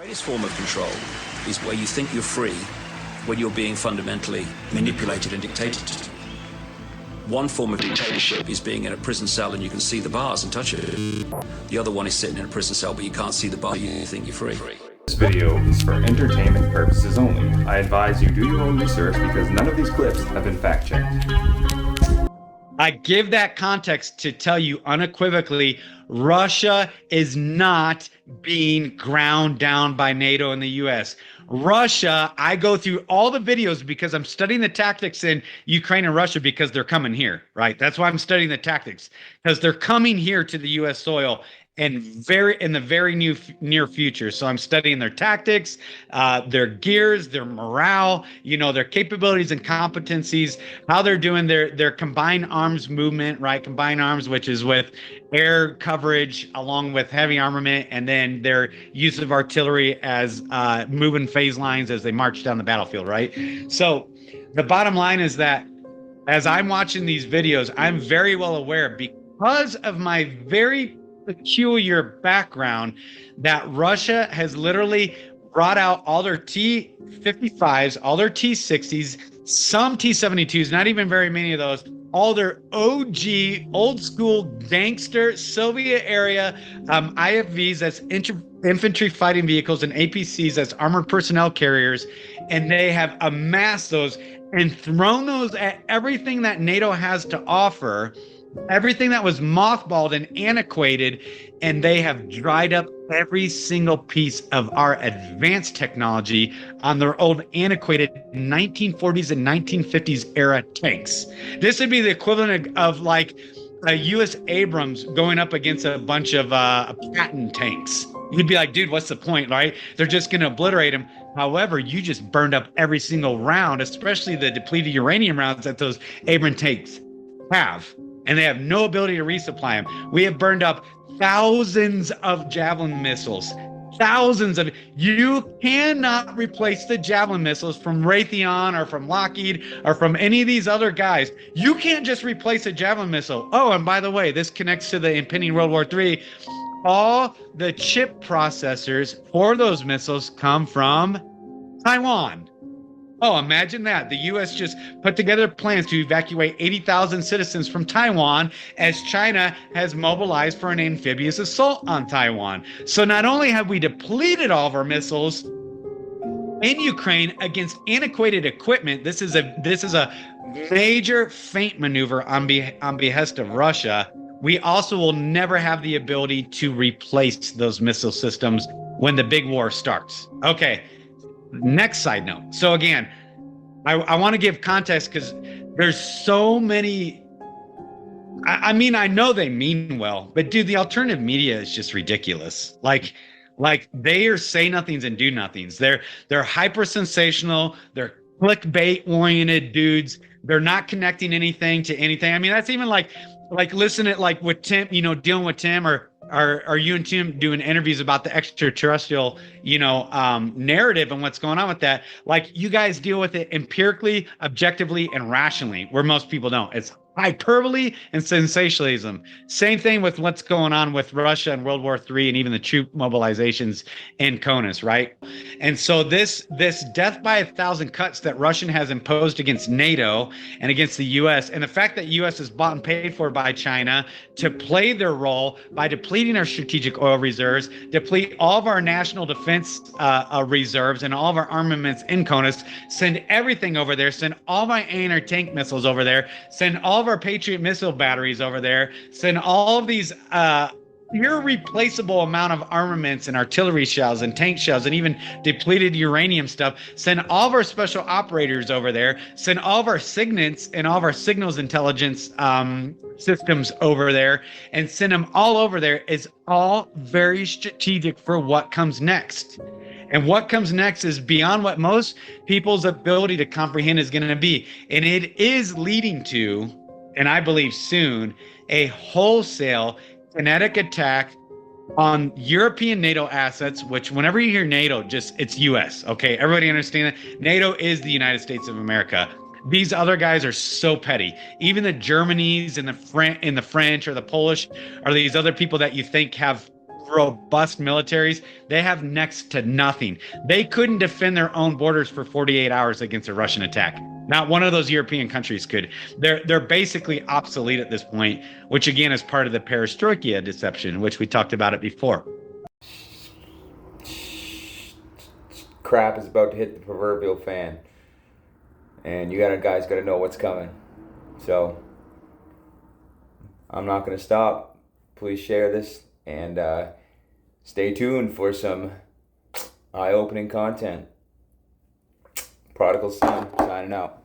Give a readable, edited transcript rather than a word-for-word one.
This form of control is where you think you're free when you're being fundamentally manipulated and dictated to. One form of dictatorship is being in a prison cell and you can see the bars and touch it. The other one is sitting in a prison cell but you can't see the bar, you think you're free. This video is for entertainment purposes only. I advise you do your own research because none of these clips have been fact-checked. I give that context to tell you unequivocally, Russia is not being ground down by NATO and the US. Russia, I go through all the videos because I'm studying the tactics in Ukraine and Russia because they're coming here, right? That's why I'm studying the tactics, because they're coming here to the US soil and in the very near future. So I'm studying their tactics, their gears, their morale, their capabilities and competencies, how they're doing their combined arms movement, right? Combined arms, which is with air coverage along with heavy armament, and then their use of artillery as moving phase lines as they march down the battlefield, right? So the bottom line is that as I'm watching these videos, I'm very well aware, because of my very peculiar background, that Russia has literally brought out all their T-55s, all their T-60s, some T-72s, not even very many of those, all their OG, old school gangster Soviet era IFVs, that's infantry fighting vehicles, and APCs, that's armored personnel carriers, and they have amassed those and thrown those at everything that NATO has to offer, everything that was mothballed and antiquated, and they have dried up every single piece of our advanced technology on their old antiquated 1940s and 1950s era tanks. This would be the equivalent of like a U.S. Abrams going up against a bunch of Patton tanks. You'd be like, dude, what's the point, right? They're just going to obliterate them. However, you just burned up every single round, especially the depleted uranium rounds that those Abrams tanks have. And they have no ability to resupply them. We have burned up thousands of Javelin missiles. Thousands of. You cannot replace the Javelin missiles from Raytheon or from Lockheed or from any of these other guys. You can't just replace a Javelin missile. Oh, and by the way, this connects to the impending World War III. All the chip processors for those missiles come from Taiwan. Oh, imagine that. The U.S. just put together plans to evacuate 80,000 citizens from Taiwan as China has mobilized for an amphibious assault on Taiwan. So not only have we depleted all of our missiles in Ukraine against antiquated equipment, this is a major feint maneuver on behest of Russia. We also will never have the ability to replace those missile systems when the big war starts. Okay. Next side note. So again, I want to give context because there's so many. I mean, I know they mean well, but dude, the alternative media is just ridiculous. Like they are say nothings and do nothings. They're hyper sensational. They're clickbait oriented dudes. They're not connecting anything to anything. I mean, that's even like listen to like with Tim, dealing with Tim, or are you and Tim doing interviews about the extraterrestrial, narrative and what's going on with that? Like, you guys deal with it empirically, objectively, and rationally, where most people don't. It's hyperbole and sensationalism. Same thing with what's going on with Russia and World War III and even the troop mobilizations in CONUS, right? And so this death by 1,000 cuts that Russian has imposed against NATO and against the U.S., and the fact that U.S. is bought and paid for by China to play their role by depleting our strategic oil reserves, deplete all of our national defense reserves and all of our armaments in CONUS, send everything over there, send all my anti-tank missiles over there, send all of our Patriot missile batteries over there, send all of these irreplaceable amount of armaments and artillery shells and tank shells and even depleted uranium stuff, send all of our special operators over there, send all of our signets and all of our signals intelligence systems over there, and send them all over there. Is all very strategic for what comes next. And what comes next is beyond what most people's ability to comprehend is going to be. And it is leading to, and I believe soon, a wholesale kinetic attack on European NATO assets, which whenever you hear NATO, it's US, okay? Everybody understand that? NATO is the United States of America. These other guys are so petty. Even the Germanys and the French or the Polish are these other people that you think have robust militaries. They have next to nothing. They couldn't defend their own borders for 48 hours against a Russian attack. Not one of those European countries could. They're basically obsolete at this point, which again is part of the perestroika deception, which we talked about it before. Crap is about to hit the proverbial fan, and you guys got to know what's coming. So I'm not going to stop. Please share this and stay tuned for some eye-opening content. Prodigal Son signing out.